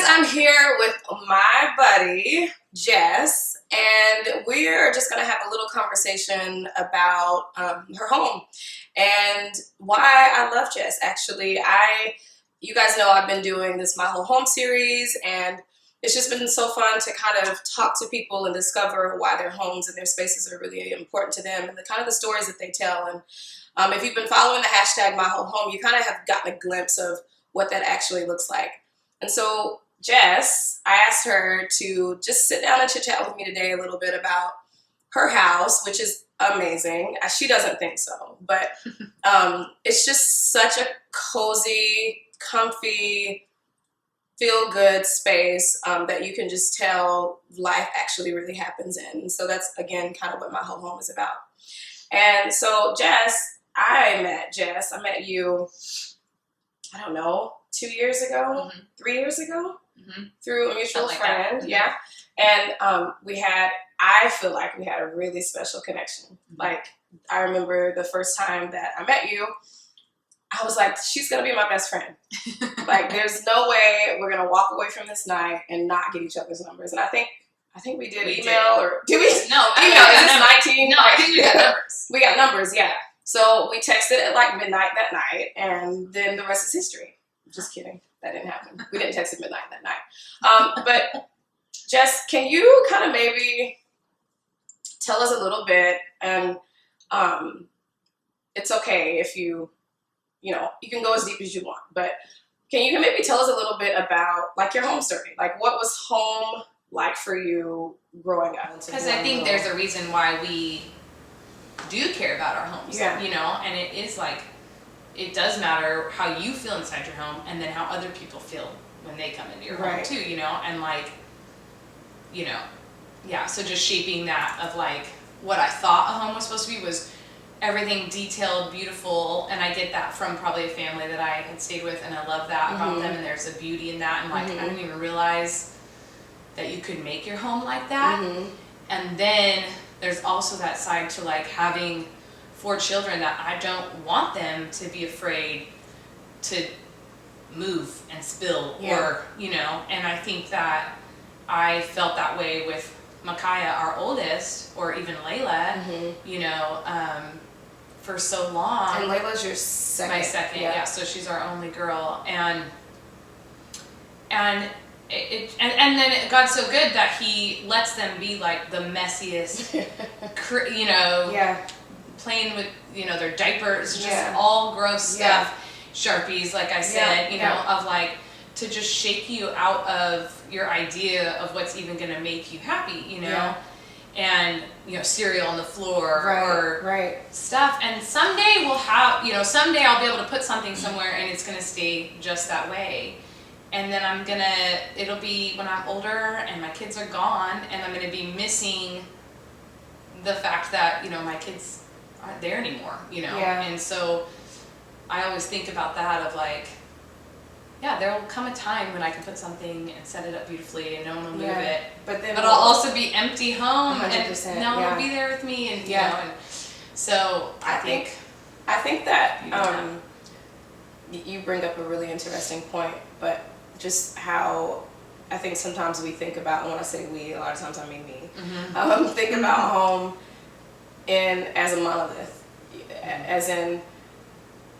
I'm here with my buddy, Jess, and we're just going to have a little conversation about her home and why I love Jess. Actually, you guys know I've been doing this My Whole Home series, and it's just been so fun to kind of talk to people and discover why their homes and their spaces are really important to them and the kind of the stories that they tell. And if you've been following the hashtag My Whole Home, you kind of have gotten a glimpse of what that actually looks like. And so Jess, I asked her to just sit down and chit chat with me today a little bit about her house, which is amazing. She doesn't think so, but it's just such a cozy, comfy, feel-good space that you can just tell life actually really happens in. And so that's, again, kind of what My Whole Home is about. And so Jess, I met you, I don't know, 2 years ago, 3 years ago, through a mutual friend. Yeah. And I feel like we had a really special connection. Like, I remember the first time that I met you, I was like, she's going to be my best friend. Like, there's no way we're going to walk away from this night and not get each other's numbers. And I think we did email, or did we? No, email. Is this 19? No, I think we got numbers. We got numbers, yeah. So we texted at like midnight that night, and then the rest is history. Just kidding. That didn't happen. We didn't text at midnight that night. But Jess, can you kind of maybe tell us a little bit, and it's okay if you can go as deep as you want, but can you maybe tell us a little bit about like your home story? Like, what was home like for you growing up? Because I think there's a reason why we do care about our homes, and it is like, it does matter how you feel inside your home and then how other people feel when they come into your home too, and like, so just shaping that of like what I thought a home was supposed to be was everything detailed, beautiful, and I get that from probably a family that I had stayed with, and I love that about them, and there's a beauty in that, and like I didn't even realize that you could make your home like that. And then there's also that side to like having 4 children that I don't want them to be afraid to move and spill or, and I think that I felt that way with Micaiah, our oldest, or even Layla, for so long. And Layla's your second. My second, so she's our only girl. And then God's so good that He lets them be like the messiest, playing with, their diapers, just all gross stuff, Sharpies, like I said, of like, to just shake you out of your idea of what's even going to make you happy, and, cereal on the floor or stuff. And someday we'll have, someday I'll be able to put something somewhere and it's going to stay just that way. And then it'll be when I'm older and my kids are gone, and I'm going to be missing the fact that, my kids aren't there anymore, And so I always think about that of like, there will come a time when I can put something and set it up beautifully and no one will move it. But I'll also be empty home 100%, and no one will be there with me, and and so I think that you bring up a really interesting point, but just how I think sometimes we think about, and when I say we, a lot of times I mean me, think about home as a monolith, as in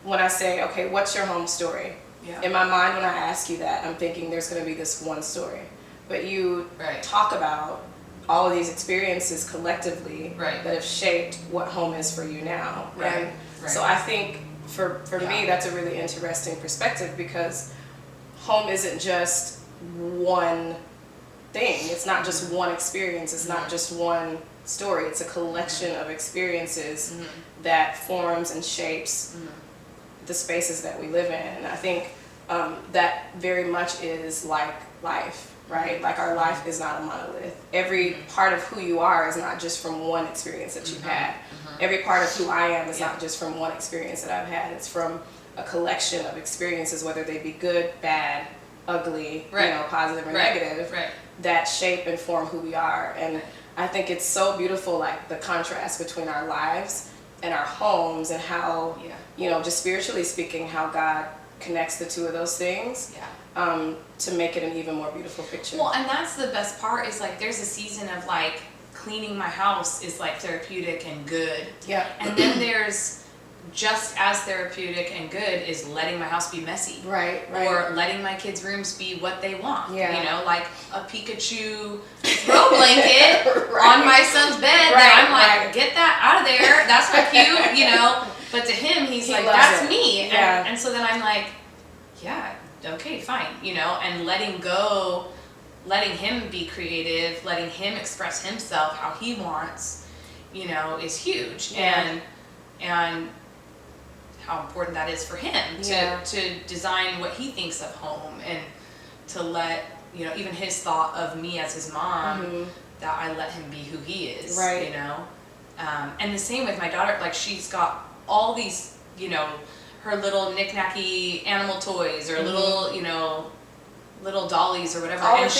when I say, okay, what's your home story? In my mind, when I ask you that, I'm thinking there's going to be this one story. But you talk about all of these experiences collectively that have shaped what home is for you now. Right. So I think for me, that's a really interesting perspective, because home isn't just one thing. It's not just one experience. It's not just one story. It's a collection of experiences that forms and shapes the spaces that we live in. And I think that very much is like life, right? Like, our life is not a monolith. Every part of who you are is not just from one experience that you've had. Every part of who I am is not just from one experience that I've had. It's from a collection of experiences, whether they be good, bad, ugly, positive or negative, that shape and form who we are. And I think it's so beautiful, like the contrast between our lives and our homes, and how, just spiritually speaking, how God connects the two of those things. to make it an even more beautiful picture. Well, and that's the best part is like there's a season of like cleaning my house is like therapeutic and good. Yeah. And then there's just as therapeutic and good is letting my house be messy. Right. Or letting my kids' rooms be what they want. Yeah. You know, like a Pikachu throw blanket on my son's bed that I'm like, get that out of there. That's not cute, you know. But to him, he's like, that's me. Yeah. And so then I'm like, yeah, okay, fine, you know, and letting go, letting him be creative, letting him express himself how he wants, you know, is huge. Yeah. And how important that is for him to design what he thinks of home and to let, you know, even his thought of me as his mom, that I let him be who he is, you know. And the same with my daughter, like she's got all these, you know, her little knick-knacky animal toys or little, you know, little dollies or whatever. And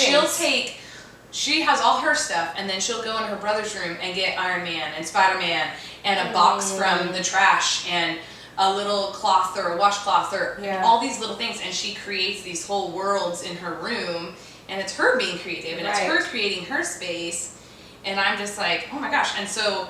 she has all her stuff, and then she'll go in her brother's room and get Iron Man and Spider-Man and a box from the trash and a little cloth or a washcloth or all these little things, and she creates these whole worlds in her room, and it's her being creative, and it's her creating her space, and I'm just like, oh my gosh. And so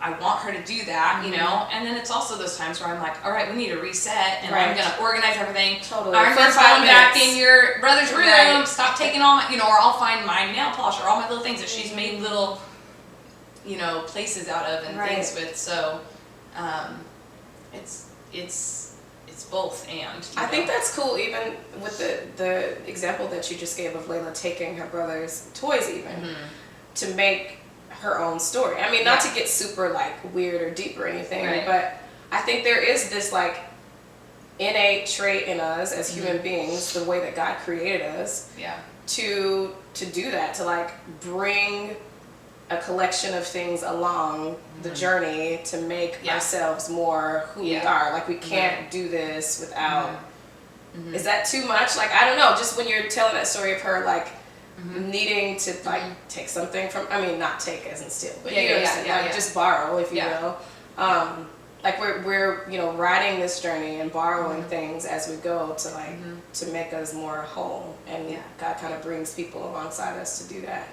I want her to do that, you know, and then it's also those times where I'm like, all right, we need to reset, and I'm going to organize everything. Totally. I'm going to go back in your brother's room, stop taking all my, you know, or I'll find my nail polish or all my little things that she's made little, you know, places out of and things with, so it's both and. I think that's cool, even with the example that you just gave of Layla taking her brother's toys even to make her own story. I mean, not to get super like weird or deep or anything, but I think there is this like innate trait in us as human beings, the way that God created us, to do that, to like bring a collection of things along the journey to make ourselves more who we are. Like we can't do this without. Is that too much? Like, I don't know. Just when you're telling that story of her, like needing to like take something from. I mean, not take as in steal, but you understand, like just borrow, if you will. Like we're you know riding this journey and borrowing things as we go to like to make us more whole, and God kind of brings people alongside us to do that.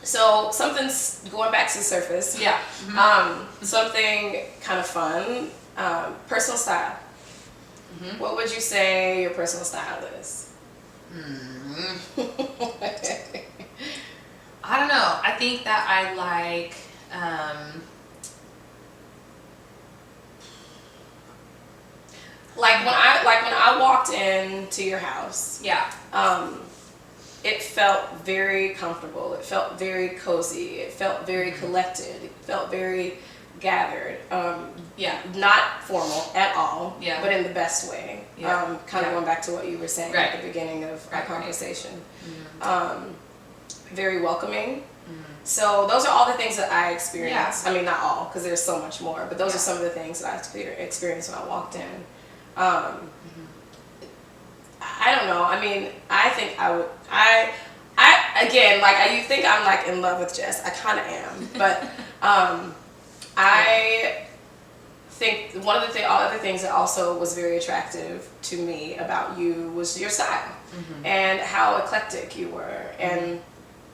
So something's going back to the surface. Something kind of fun. Personal style. What would you say your personal style is? I don't know. I think that I like when I walked into your house. It felt very comfortable. It felt very cozy. It felt very collected. It felt very gathered. Not formal at all, but in the best way. Kind of going back to what you were saying at the beginning of our conversation. Very welcoming. So those are all the things that I experienced. I mean, not all, because there's so much more, but those are some of the things that I experienced when I walked in. I don't know. I mean, I think I would. Again, like you think I'm like in love with Jess. I kind of am, but I think one of the other things that also was very attractive to me about you was your style and how eclectic you were. And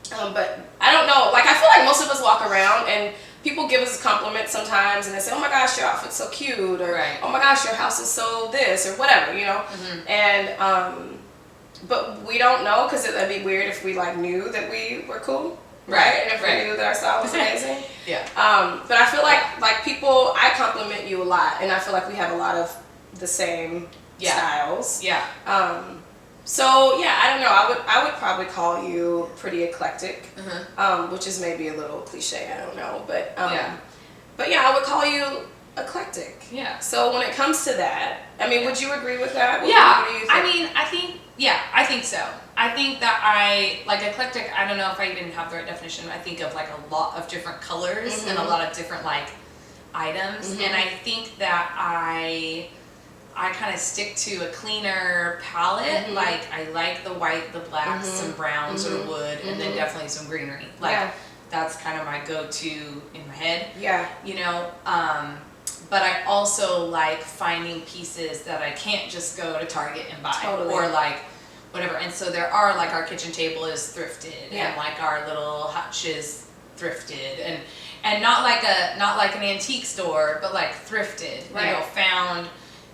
but I don't know. Like I feel like most of us walk around and people give us a compliment sometimes, and they say, "Oh my gosh, your outfit's so cute," or "Oh my gosh, your house is so this," or whatever, you know. And but we don't know, because it'd be weird if we like knew that we were cool, right? And if we knew that our style was amazing. But I feel like people, I compliment you a lot, and I feel like we have a lot of the same styles. So yeah, I don't know. I would probably call you pretty eclectic, which is maybe a little cliche. I don't know, but yeah, I would call you eclectic. So when it comes to that, I mean, would you agree with that? What do you think? I mean, I think so. I think that I like eclectic. I don't know if I even have the right definition. I think of like a lot of different colors and a lot of different like items, and I think that I kind of stick to a cleaner palette. Like I like the white, the blacks, some browns or wood, and then definitely some greenery. Like that's kind of my go-to in my head. You know, but I also like finding pieces that I can't just go to Target and buy. Totally. Or like whatever. And so there are, like, our kitchen table is thrifted, and like our little hutch is thrifted, and not like an antique store, but like thrifted, you know, found,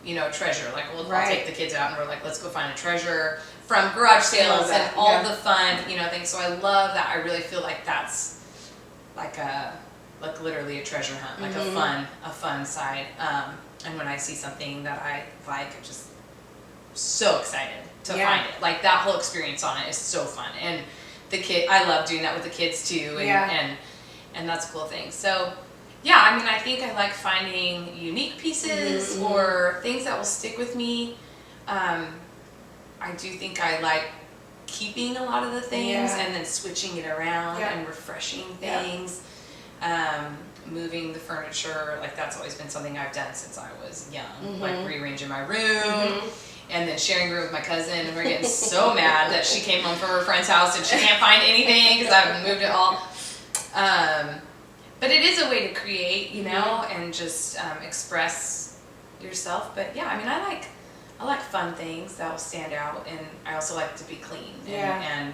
you know, treasure. Like I'll take the kids out and we're like, let's go find a treasure from garage sales and all the fun, you know, things. So I love that. I really feel like that's like literally a treasure hunt, like a fun side. And when I see something that I like, I'm just so excited to find it. Like that whole experience on it is so fun. And I love doing that with the kids too. And that's a cool thing. So yeah, I mean, I think I like finding unique pieces or things that will stick with me. I do think I like keeping a lot of the things and then switching it around and refreshing things. Moving the furniture, like that's always been something I've done since I was young. Like rearranging my room and then sharing a room with my cousin, and we're getting so mad that she came home from her friend's house and she can't find anything because I've moved it all. But it is a way to create, you know, and just express yourself. But yeah, I mean, I like fun things that will stand out, and I also like to be clean. And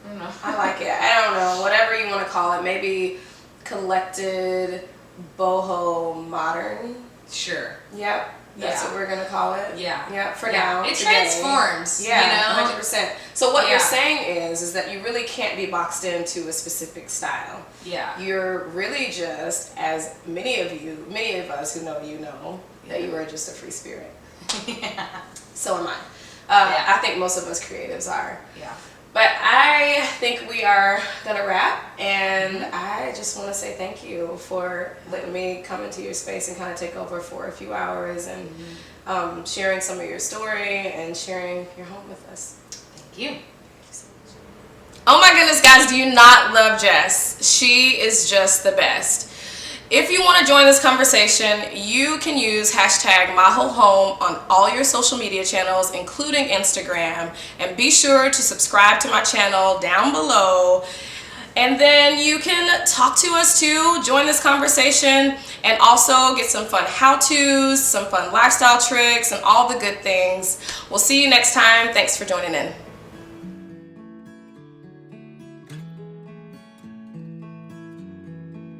I don't know. I like it. I don't know, whatever you want to call it. Maybe collected, boho, modern. Sure. Yep. That's what we're gonna call it. Yeah. Yeah. For now. It transforms. Yeah. You know. 100%. So what you're saying is that you really can't be boxed into a specific style. Yeah. You're really just, as many of us who know you know, that you are just a free spirit. So am I. I think most of us creatives are. Yeah. But I think we are going to wrap, and I just want to say thank you for letting me come into your space and kind of take over for a few hours and sharing some of your story and sharing your home with us. Thank you. Oh my goodness, guys, do you not love Jess? She is just the best. If you want to join this conversation, you can use #MyWholeHome on all your social media channels, including Instagram. And be sure to subscribe to my channel down below. And then you can talk to us too, join this conversation, and also get some fun how-tos, some fun lifestyle tricks, and all the good things. We'll see you next time. Thanks for joining in.